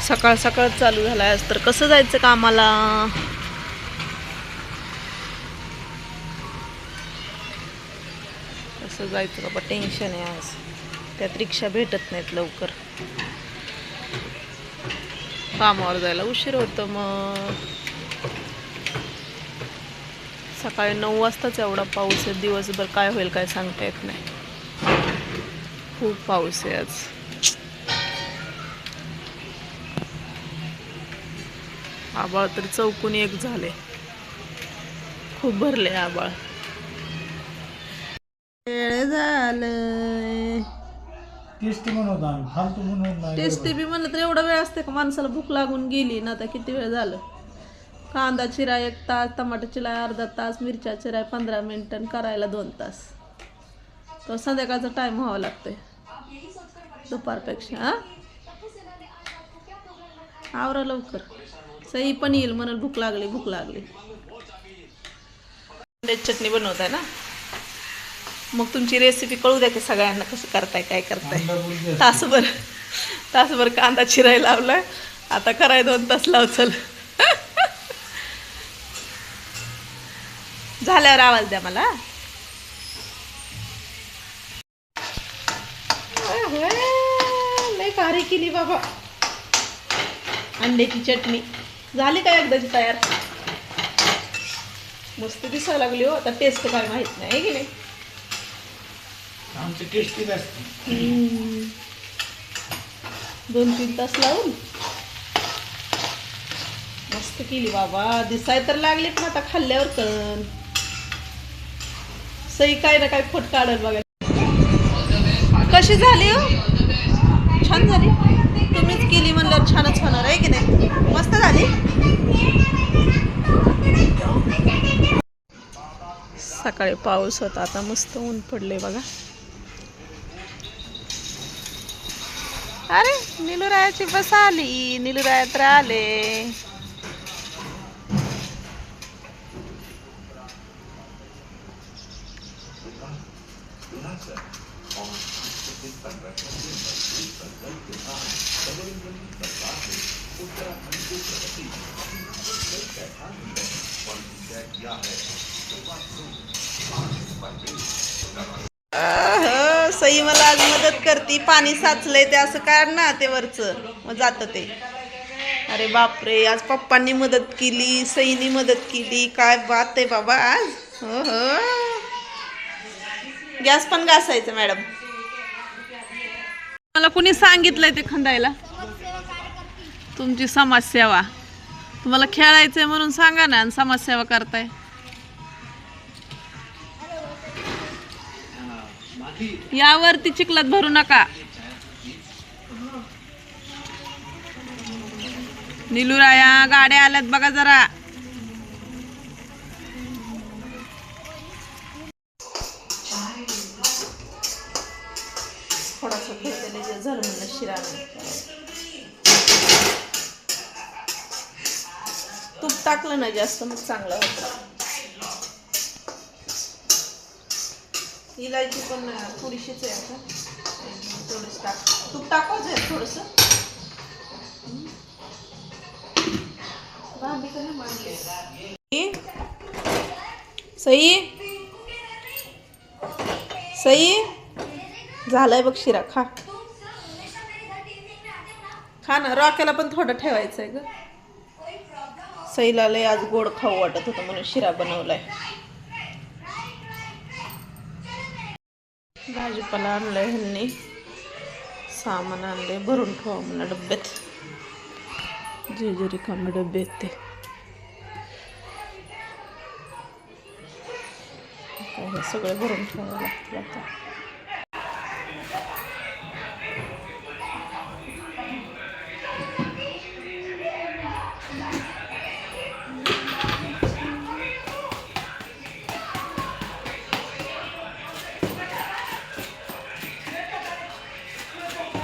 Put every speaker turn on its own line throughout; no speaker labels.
सकाळ सकाळ चालू झाला आज, तर कसं जायचं कामाला? कसं जायचं बाबा, टेन्शन आहे आज. त्यात रिक्षा भेटत नाहीत लवकर, कामावर जायला उशीर होतं. मग सकाळी 9 वाजताच एवढा पाऊस आहे. दिवसभर काय होईल काय सांगता येत नाही. खूप पाऊस आहे आज. आबाळ तर चौकून एक झाले, खूप भरले आबाळ. वेळ झालंय. टेस्टी बी म्हणलं तर एवढा वेळ असते का? माणसाला भूक लागून गेली ना. आता किती वेळ झालं? कांदा चिराय 1 तास, टमाटर चिराय अर्धा तास, मिरच्या चिराय 15 मिनिटं, करायला 2 तास. तो संध्याकाळचा टाइम व्हावा लागतोय दुपारपेक्षा. आवरा लवकर. सई पण येईल म्हणून भूक लागली भूक लागली. चटणी बनवताय ना? मग तुमची रेसिपी कळू द्या की सगळ्यांना, कसं करताय काय करताय. तासभर कांदा चिरायला लावलाय, आता कराय 2 तास लाव. चल झाल्यावर आवाज द्या मला. लय भारी केली बाबा अंड्याची चटणी. झाली काय एकदाची तयार? मस्त दिसायला लागली हो. आता टेस्ट काय माहित नाही की नाही.
आमची टेस्टी असते.
2-3 तास लावून मस्त केली बाबा. दिसाय तर लागली, पण आता खाल्ल्यावर पण सई काय ना काय खोट काढल बघा. कशी झाली हो? छान झाली. तुम्हीच केली म्हणल्यावर छानच होणार आहे की नाही. मस्त झाली. सकाळी पाऊस होता, आता मस्त ऊन पडले बघा. अरे निलुरायाची बस आली. निलुराया तर आले. सई मला आज मदत करती. पाणी साचलंय ते असं काढ ना, ते वरचं मग जात ते. अरे बापरे, आज पप्पांनी मदत केली, सईनी मदत केली. काय बात आहे बाबा आज. हो हो. गॅस पण घासायचं मॅडम. मला कुणी सांगितलंय ते खंदायला? तुमची समाजसेवा. तुम्हाला खेळायचंय म्हणून सांगा ना, आणि समाजसेवा करताय. यावरती चिखलात भरू नका. निलुराया गाड्या आल्यात बघा जरा. थोडासा घेतलेलं झालं म्हणलं शिरा. तूप टाकलं ना जास्त मग चांगलं होतं. इलायची पण थोडीशीच आहे आता. थोडंसं टाक. तूप टाकायचं आहे थोडंसं. सई सई झालंय बघ शिरा. खा खा ना. रॉकेला पण थोडं ठेवायचंय ग. सईला लय आज गोड खाऊ वाटत होतं म्हणून शिरा बनवलाय. भाजीपाला आणलाय ह्यांनी, सामान आणलंय, भरून ठेवा म्हणा डब्यात. जे रिकामे डबे आहेत ते काय हे सगळे भरून ठेवावं लागतं आता.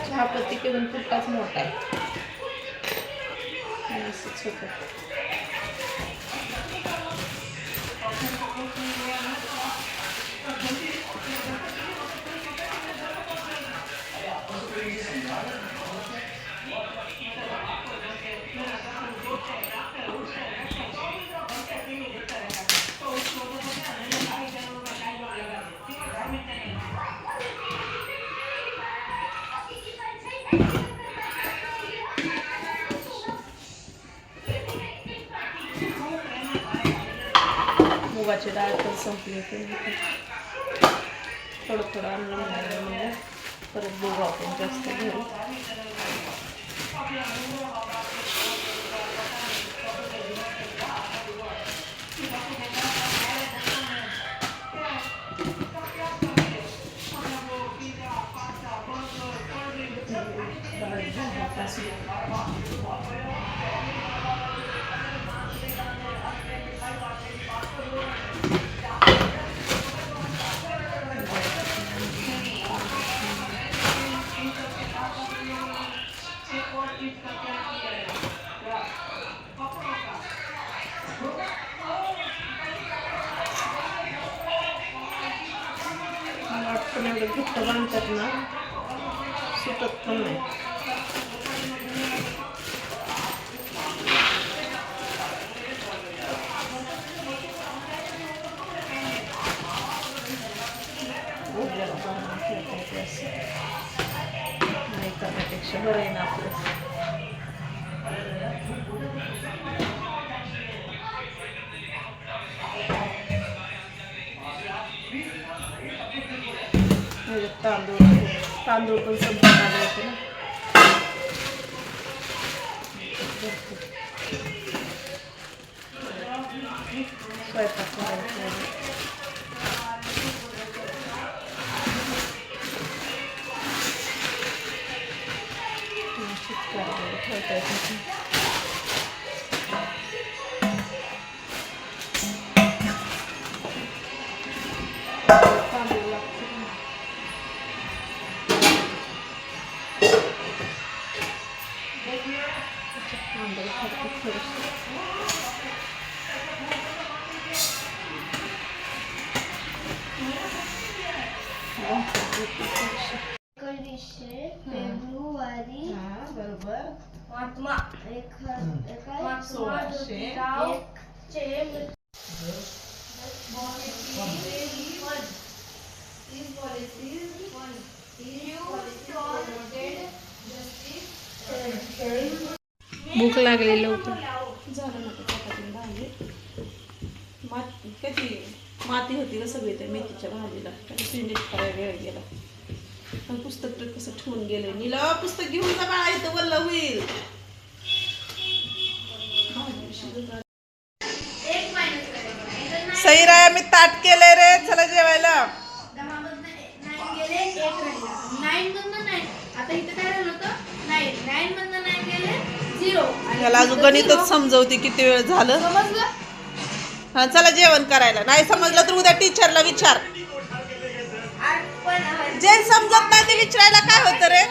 चहापत्ती केवळ पुट्टाच मोठा आहे. असंच होतं. मुगाची डाळ पण संपली होती. थोडं थोडं आणलं म्हणजे परत बघू आपण जास्त घरी. वाटतं एवढं घट्ट बांधतात ना, सुटत पण नाही. नाही करण्यापेक्षा बरं आहे ना आपलं. तांदूळ पण संपत आले होते ना. स्वयंपाक करायचा.
फेब्रुवारी
बरोबर.
महात्मा
1600
भूक लागली लवकर.
झालं ना चपाती भाजी. कधी माती होती का सगळी त्या मेथीच्या भाजीला, फिनिश करायला वेळ गेला. पण पुस्तक तर कसं ठेवून गेले. नीला पुस्तक घेऊन जा बाळा, इथं वल्ल होईल. सई राया मी ताट केलंय रे, चला जेवायला. याला अजून गणितच समजवते किती वेळ झालं. हा चला जेवण करायला. नाही समजलं तर उद्या टीचरला विचार. जे समजत नाही ते विचारायला काय होतं रे.